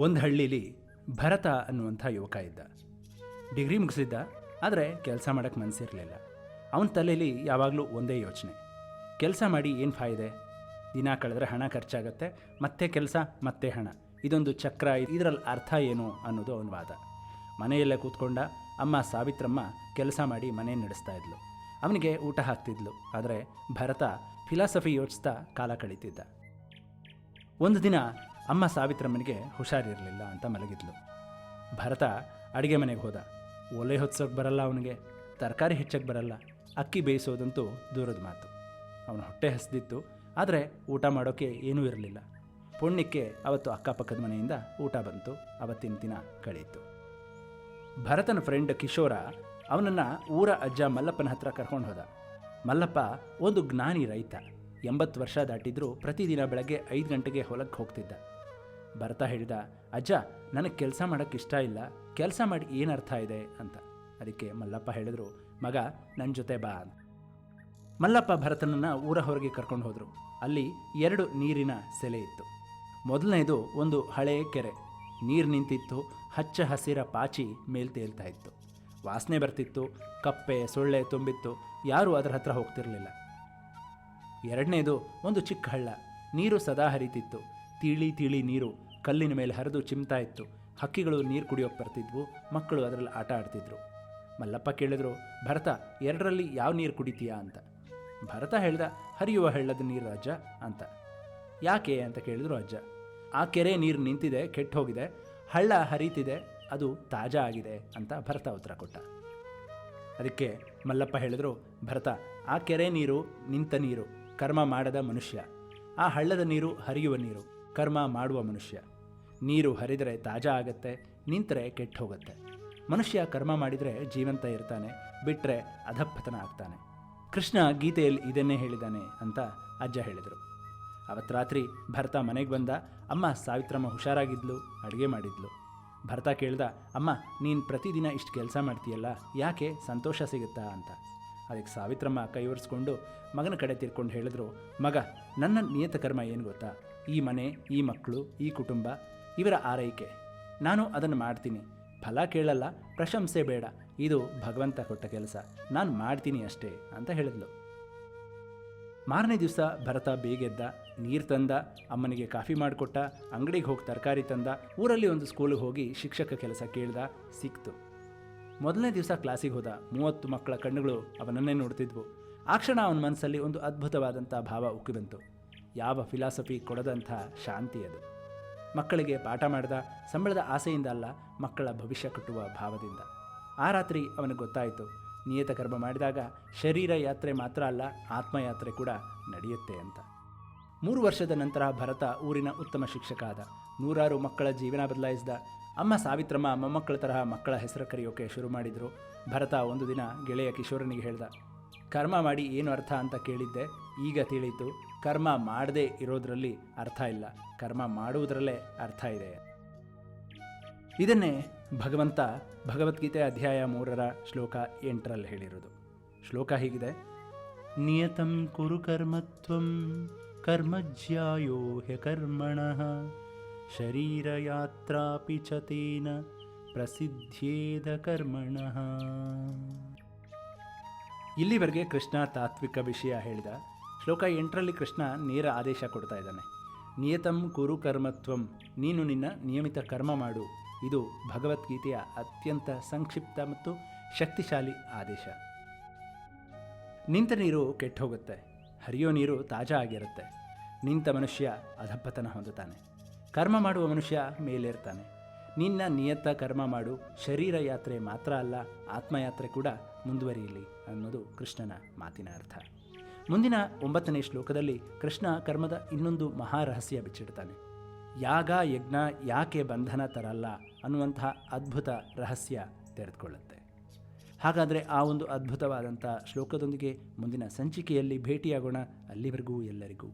ಒಂದು ಹಳ್ಳೀಲಿ ಭರತ ಅನ್ನುವಂಥ ಯುವಕ ಇದ್ದ. ಡಿಗ್ರಿ ಮುಗಿಸಿದ್ದ, ಆದರೆ ಕೆಲಸ ಮಾಡೋಕ್ಕೆ ಮನಸ್ಸಿರಲಿಲ್ಲ. ಅವನ ತಲೆಯಲ್ಲಿ ಯಾವಾಗಲೂ ಒಂದೇ ಯೋಚನೆ, ಕೆಲಸ ಮಾಡಿ ಏನು ಫಾಯಿದೆ, ದಿನ ಕಳೆದ್ರೆ ಹಣ ಖರ್ಚಾಗತ್ತೆ, ಮತ್ತೆ ಕೆಲಸ ಮತ್ತೆ ಹಣ, ಇದೊಂದು ಚಕ್ರ, ಇದರಲ್ಲಿ ಅರ್ಥ ಏನು ಅನ್ನೋದು ಅವನ ವಾದ. ಮನೆಯಲ್ಲೇ ಕೂತ್ಕೊಂಡ ಅಮ್ಮ ಸಾವಿತ್ರಮ್ಮ ಕೆಲಸ ಮಾಡಿ ಮನೆ ನಡೆಸ್ತಾ ಇದ್ಲು. ಅವನಿಗೆ ಊಟ ಹಾಕ್ತಿದ್ಲು. ಆದರೆ ಭರತ ಫಿಲಾಸಫಿ ಯೋಚಿಸ್ತಾ ಕಾಲ ಕಳೀತಿದ್ದ. ಒಂದು ದಿನ ಅಮ್ಮ ಸಾವಿತ್ರಮ್ಮನಿಗೆ ಹುಷಾರಿರಲಿಲ್ಲ ಅಂತ ಮಲಗಿದ್ಲು. ಭರತ ಅಡುಗೆ ಮನೆಗೆ ಹೋದ. ಒಲೆ ಹೊತ್ಸೋಕೆ ಬರಲ್ಲ ಅವನಿಗೆ, ತರಕಾರಿ ಹೆಚ್ಚಕ್ಕೆ ಬರಲ್ಲ, ಅಕ್ಕಿ ಬೇಯಿಸೋದಂತೂ ದೂರದ ಮಾತು. ಅವನ ಹೊಟ್ಟೆ ಹಸಿದಿತ್ತು, ಆದರೆ ಊಟ ಮಾಡೋಕ್ಕೆ ಏನೂ ಇರಲಿಲ್ಲ. ಪುಣ್ಯಕ್ಕೆ ಅವತ್ತು ಅಕ್ಕಪಕ್ಕದ ಮನೆಯಿಂದ ಊಟ ಬಂತು. ಅವತ್ತಿನ ದಿನ ಕಳೆಯಿತು. ಭರತನ ಫ್ರೆಂಡ್ ಕಿಶೋರ ಅವನನ್ನು ಊರ ಅಜ್ಜ ಮಲ್ಲಪ್ಪನ ಹತ್ರ ಕರ್ಕೊಂಡು ಹೋದ. ಮಲ್ಲಪ್ಪ ಒಂದು ಜ್ಞಾನಿ ರೈತ. 80 ವರ್ಷ ದಾಟಿದ್ರೂ ಪ್ರತಿದಿನ ಬೆಳಗ್ಗೆ 5 ಗಂಟೆಗೆ ಹೊಲಕ್ಕೆ ಹೋಗ್ತಿದ್ದ. ಭರತ ಹೇಳಿದ, ಅಜ್ಜ, ನನಗೆ ಕೆಲಸ ಮಾಡೋಕ್ಕೆ ಇಷ್ಟ ಇಲ್ಲ, ಕೆಲಸ ಮಾಡಿ ಏನು ಅರ್ಥ ಇದೆ ಅಂತ. ಅದಕ್ಕೆ ಮಲ್ಲಪ್ಪ ಹೇಳಿದ್ರು, ಮಗ, ನನ್ನ ಜೊತೆ ಬಾ ಅಂತ. ಮಲ್ಲಪ್ಪ ಭರತನನ್ನು ಊರ ಹೊರಗೆ ಕರ್ಕೊಂಡು ಹೋದರು. ಅಲ್ಲಿ 2 ನೀರಿನ ಸೆಲೆ ಇತ್ತು. ಮೊದಲನೇದು ಒಂದು ಹಳೆಯ ಕೆರೆ. ನೀರು ನಿಂತಿತ್ತು, ಹಚ್ಚ ಹಸಿರ ಪಾಚಿ ಮೇಲ್ ತೇಲ್ತಾ ಇತ್ತು. ವಾಸನೆ ಬರ್ತಿತ್ತು, ಕಪ್ಪೆ ಸೊಳ್ಳೆ ತುಂಬಿತ್ತು, ಯಾರೂ ಅದರ ಹತ್ರ ಹೋಗ್ತಿರಲಿಲ್ಲ. ಎರಡನೇದು ಒಂದು ಚಿಕ್ಕ ಹಳ್ಳ. ನೀರು ಸದಾ ಹರಿತಿತ್ತು. ತಿಳಿ ತಿಳಿ ನೀರು ಕಲ್ಲಿನ ಮೇಲೆ ಹರಿದು ಚಿಮ್ತಾ ಇತ್ತು. ಹಕ್ಕಿಗಳು ನೀರು ಕುಡಿಯೋಕೆ ಬರ್ತಿದ್ವು, ಮಕ್ಕಳು ಅದರಲ್ಲಿ ಆಟ ಆಡ್ತಿದ್ರು. ಮಲ್ಲಪ್ಪ ಕೇಳಿದ್ರು, ಭರತ, 2ರಲ್ಲಿ ಯಾವ ನೀರು ಕುಡಿತೀಯಾ ಅಂತ. ಭರತ ಹೇಳ್ದ, ಹರಿಯುವ ಹಳ್ಳದ ನೀರು ಅಜ್ಜ ಅಂತ. ಯಾಕೆ ಅಂತ ಕೇಳಿದ್ರು ಅಜ್ಜ. ಆ ಕೆರೆ ನೀರು ನಿಂತಿದೆ, ಕೆಟ್ಟು ಹೋಗಿದೆ, ಹಳ್ಳ ಹರಿತಿದೆ, ಅದು ತಾಜಾ ಆಗಿದೆ ಅಂತ ಭರತ ಉತ್ತರ ಕೊಟ್ಟ. ಅದಕ್ಕೆ ಮಲ್ಲಪ್ಪ ಹೇಳಿದ್ರು, ಭರತ, ಆ ಕೆರೆ ನೀರು ನಿಂತ ನೀರು, ಕರ್ಮ ಮಾಡದ ಮನುಷ್ಯ. ಆ ಹಳ್ಳದ ನೀರು ಹರಿಯುವ ನೀರು, ಕರ್ಮ ಮಾಡುವ ಮನುಷ್ಯ. ನೀರು ಹರಿದರೆ ತಾಜಾ ಆಗತ್ತೆ, ನಿಂತರೆ ಕೆಟ್ಟು ಹೋಗುತ್ತೆ. ಮನುಷ್ಯ ಕರ್ಮ ಮಾಡಿದರೆ ಜೀವಂತ ಇರ್ತಾನೆ, ಬಿಟ್ಟರೆ ಅಧಃಪತನ ಆಗ್ತಾನೆ. ಕೃಷ್ಣ ಗೀತೆಯಲ್ಲಿ ಇದನ್ನೇ ಹೇಳಿದ್ದಾನೆ ಅಂತ ಅಜ್ಜ ಹೇಳಿದರು. ಅವತ್ತು ರಾತ್ರಿ ಭರತ ಮನೆಗೆ ಬಂದ. ಅಮ್ಮ ಸಾವಿತ್ರಮ್ಮ ಹುಷಾರಾಗಿದ್ಲು, ಅಡುಗೆ ಮಾಡಿದ್ಲು. ಭರತ ಕೇಳ್ದ, ಅಮ್ಮ, ನೀನು ಪ್ರತಿದಿನ ಇಷ್ಟು ಕೆಲಸ ಮಾಡ್ತೀಯಲ್ಲ, ಯಾಕೆ, ಸಂತೋಷ ಸಿಗುತ್ತಾ ಅಂತ. ಅದಕ್ಕೆ ಸಾವಿತ್ರಮ್ಮ ಕೈ ಒರೆಸ್ಕೊಂಡು ಮಗನ ಕಡೆ ತಿರ್ಕೊಂಡು ಹೇಳಿದ್ರು, ಮಗ, ನನ್ನ ನಿಯತ ಕರ್ಮ ಏನು ಗೊತ್ತಾ, ಈ ಮನೆ, ಈ ಮಕ್ಕಳು, ಈ ಕುಟುಂಬ, ಇವರ ಆರೈಕೆ. ನಾನು ಅದನ್ನು ಮಾಡ್ತೀನಿ, ಫಲ ಕೇಳಲ್ಲ, ಪ್ರಶಂಸೆ ಬೇಡ, ಇದು ಭಗವಂತ ಕೊಟ್ಟ ಕೆಲಸ, ನಾನು ಮಾಡ್ತೀನಿ ಅಷ್ಟೇ ಅಂತ ಹೇಳಿದ್ಲು. ಮಾರನೇ ದಿವಸ ಭರತ ಬೇಗೆದ್ದ, ನೀರು ತಂದ, ಅಮ್ಮನಿಗೆ ಕಾಫಿ ಮಾಡಿಕೊಟ್ಟ, ಅಂಗಡಿಗೆ ಹೋಗಿ ತರಕಾರಿ ತಂದ, ಊರಲ್ಲಿ ಒಂದು ಸ್ಕೂಲಿಗೆ ಹೋಗಿ ಶಿಕ್ಷಕ ಕೆಲಸ ಕೇಳ್ದ, ಸಿಕ್ತು. ಮೊದಲನೇ ದಿವಸ ಕ್ಲಾಸಿಗೆ ಹೋದ. 30 ಮಕ್ಕಳ ಕಣ್ಣುಗಳು ಅವನನ್ನೇ ನೋಡ್ತಿದ್ವು. ಆ ಕ್ಷಣ ಅವನ ಮನಸ್ಸಲ್ಲಿ ಒಂದು ಅದ್ಭುತವಾದಂಥ ಭಾವ ಉಕ್ಕಿ ಬಂತು. ಯಾವ ಫಿಲಾಸಫಿ ಕೊಡದಂಥ ಶಾಂತಿ ಅದು. ಮಕ್ಕಳಿಗೆ ಪಾಠ ಮಾಡಿದ, ಸಂಬಳದ ಆಸೆಯಿಂದ ಅಲ್ಲ, ಮಕ್ಕಳ ಭವಿಷ್ಯ ಕಟ್ಟುವ ಭಾವದಿಂದ. ಆ ರಾತ್ರಿ ಅವನಿಗೆ ಗೊತ್ತಾಯಿತು, ನಿಯತ ಕರ್ಮ ಮಾಡಿದಾಗ ಶರೀರ ಯಾತ್ರೆ ಮಾತ್ರ ಅಲ್ಲ, ಆತ್ಮಯಾತ್ರೆ ಕೂಡ ನಡೆಯುತ್ತೆ ಅಂತ. 3 ವರ್ಷದ ನಂತರ ಭರತ ಊರಿನ ಉತ್ತಮ ಶಿಕ್ಷಕ ಆದ. 100 ಮಕ್ಕಳ ಜೀವನ ಬದಲಾಯಿಸಿದ. ಅಮ್ಮ ಸಾವಿತ್ರಮ್ಮ ಮೊಮ್ಮಕ್ಕಳ ತರಹ ಮಕ್ಕಳ ಹೆಸರು ಕರೆಯೋಕೆ ಶುರು ಮಾಡಿದರು. ಭರತ ಒಂದು ದಿನ ಗೆಳೆಯ ಕಿಶೋರನಿಗೆ ಹೇಳ್ದ, ಕರ್ಮ ಮಾಡಿ ಏನು ಅರ್ಥ ಅಂತ ಕೇಳಿದ್ದೆ, ಈಗ ತಿಳಿಯಿತು, ಕರ್ಮ ಮಾಡದೇ ಇರೋದ್ರಲ್ಲಿ ಅರ್ಥ ಇಲ್ಲ, ಕರ್ಮ ಮಾಡುವುದರಲ್ಲೇ ಅರ್ಥ ಇದೆ. ಇದನ್ನೇ ಭಗವಂತ ಭಗವದ್ಗೀತೆ ಅಧ್ಯಾಯ 3 ಶ್ಲೋಕ 8ರಲ್ಲಿ ಹೇಳಿರೋದು. ಶ್ಲೋಕ ಹೀಗಿದೆ, ನಿಯತಂ ಕುರು ಕರ್ಮತ್ವಂ ಕರ್ಮಜ್ಯಾಯೋ ಹ್ಯಕರ್ಮಣಃ ಶರೀರಯಾತ್ರಾಪಿ ಚ ತೇನ ಪ್ರಸಿದ್ಧೇದ ಕರ್ಮಣಃ. ಇಲ್ಲಿವರೆಗೆ ಕೃಷ್ಣ ತಾತ್ವಿಕ ವಿಷಯ ಹೇಳಿದ. ಶ್ಲೋಕ 8ರಲ್ಲಿ ಕೃಷ್ಣ ನೇರ ಆದೇಶ ಕೊಡ್ತಾ ಇದ್ದಾನೆ. ನಿಯತಂ ಕುರು ಕರ್ಮತ್ವಂ, ನೀನು ನಿನ್ನ ನಿಯಮಿತ ಕರ್ಮ ಮಾಡು. ಇದು ಭಗವದ್ಗೀತೆಯ ಅತ್ಯಂತ ಸಂಕ್ಷಿಪ್ತ ಮತ್ತು ಶಕ್ತಿಶಾಲಿ ಆದೇಶ. ನಿಂತ ನೀರು ಕೆಟ್ಟು ಹೋಗುತ್ತೆ, ಹರಿಯೋ ನೀರು ತಾಜಾ ಆಗಿರುತ್ತೆ. ನಿಂತ ಮನುಷ್ಯ ಅಧಃಪತನ ಹೊಂದುತ್ತಾನೆ, ಕರ್ಮ ಮಾಡುವ ಮನುಷ್ಯ ಮೇಲೇರ್ತಾನೆ. ನಿನ್ನ ನಿಯತ ಕರ್ಮ ಮಾಡು, ಶರೀರ ಯಾತ್ರೆ ಮಾತ್ರ ಅಲ್ಲ, ಆತ್ಮಯಾತ್ರೆ ಕೂಡ ಮುಂದುವರಿಯಲಿ ಅನ್ನೋದು ಕೃಷ್ಣನ ಮಾತಿನ ಅರ್ಥ. ಮುಂದಿನ 9ನೇ ಶ್ಲೋಕದಲ್ಲಿ ಕೃಷ್ಣ ಕರ್ಮದ ಇನ್ನೊಂದು ಮಹಾರಹಸ್ಯ ಬಿಚ್ಚಿಡ್ತಾನೆ. ಯಾಗ ಯಜ್ಞ ಯಾಕೆ ಬಂಧನ ತರಲ್ಲ ಅನ್ನುವಂತಹ ಅದ್ಭುತ ರಹಸ್ಯ ತೆರೆದುಕೊಳ್ಳುತ್ತೆ. ಹಾಗಾದರೆ ಆ ಒಂದು ಅದ್ಭುತವಾದಂಥ ಶ್ಲೋಕದೊಂದಿಗೆ ಮುಂದಿನ ಸಂಚಿಕೆಯಲ್ಲಿ ಭೇಟಿಯಾಗೋಣ. ಅಲ್ಲಿವರೆಗೂ ಎಲ್ಲರಿಗೂ